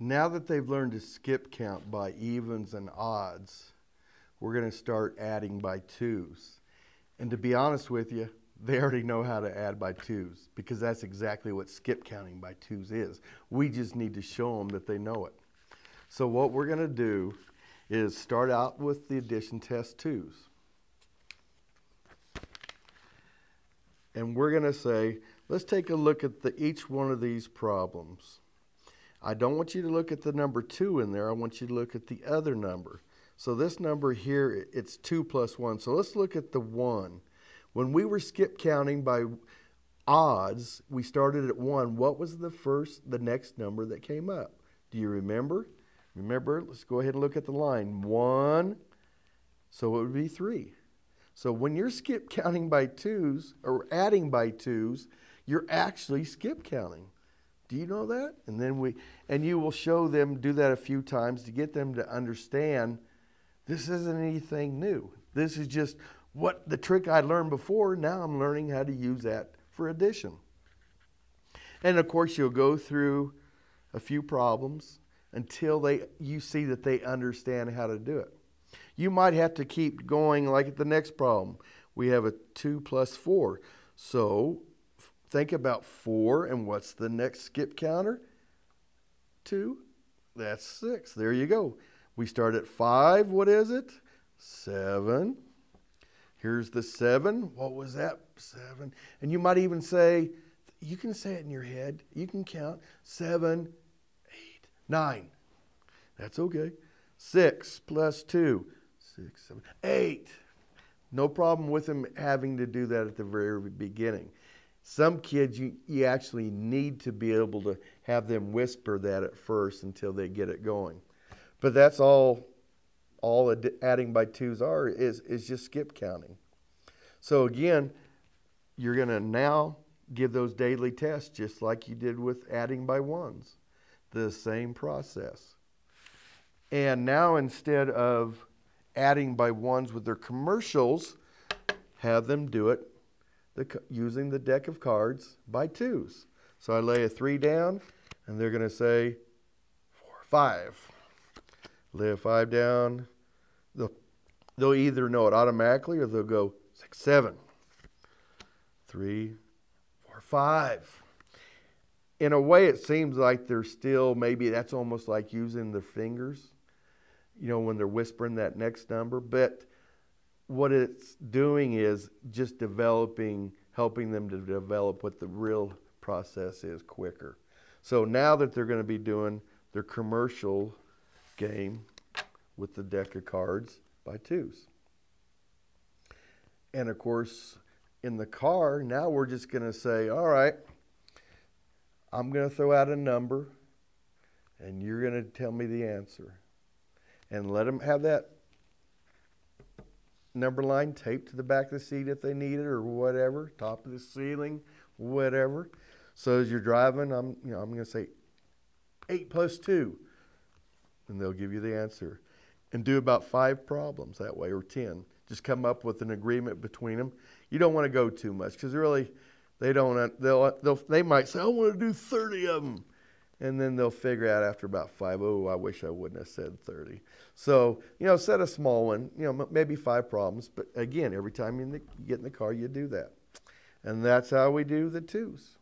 Now that they've learned to skip count by evens and odds, we're going to start adding by twos. And to be honest with you, they already know how to add by twos because that's exactly what skip counting by twos is. We just need to show them that they know it. So what we're going to do is start out with the addition test twos. And we're going to say, let's take a look at each one of these problems. I don't want you to look at the number 2 in there. I want you to look at the other number. So this number here, it's 2 plus 1. So let's look at the 1. When we were skip counting by odds, we started at 1. What was the next number that came up? Do you remember? Remember, let's go ahead and look at the line. 1, so it would be 3. So when you're skip counting by twos, or adding by twos, you're actually skip counting. Do you know that? And you will show them, do that a few times to get them to understand this isn't anything new. This is just what the trick I learned before. Now I'm learning how to use that for addition. And of course, you'll go through a few problems until you see that they understand how to do it. You might have to keep going like at the next problem. We have a 2 plus 4. So think about 4 and what's the next skip counter? 2. That's 6. There you go. We start at 5. What is it? 7. Here's the 7. What was that? 7. And you might even say, you can say it in your head. You can count 7, 8, 9. That's okay. 6 plus 2. 6, 7, 8. No problem with them having to do that at the very beginning. Some kids, you actually need to be able to have them whisper that at first until they get it going. But that's all adding by twos is just skip counting. So again, you're going to now give those daily tests just like you did with adding by ones. The same process. And now instead of adding by ones with their commercials, have them do it using the deck of cards by twos. So I lay a 3 down, and they're going to say 4, 5. Lay a 5 down. They'll either know it automatically or they'll go 6, 7, 3, 4, 5. In a way, it seems like they're still, maybe that's almost like using their fingers, when they're whispering that next number. But what it's doing is just helping them to develop what the real process is quicker. So now that they're going to be doing their commercial game with the deck of cards by twos. And of course, in the car, now we're just going to say, all right, I'm going to throw out a number, and you're going to tell me the answer. And let them have that number line taped to the back of the seat if they need it, or whatever, top of the ceiling, whatever. So as you're driving, I'm going to say 8 plus 2, and they'll give you the answer. And do about 5 problems that way, or 10. Just come up with an agreement between them. You don't want to go too much because really, they might say, I want to do 30 of them. And then they'll figure out after about 5, oh, I wish I wouldn't have said 30. So, set a small one, maybe 5 problems. But again, every time you get in the car, you do that. And that's how we do the twos.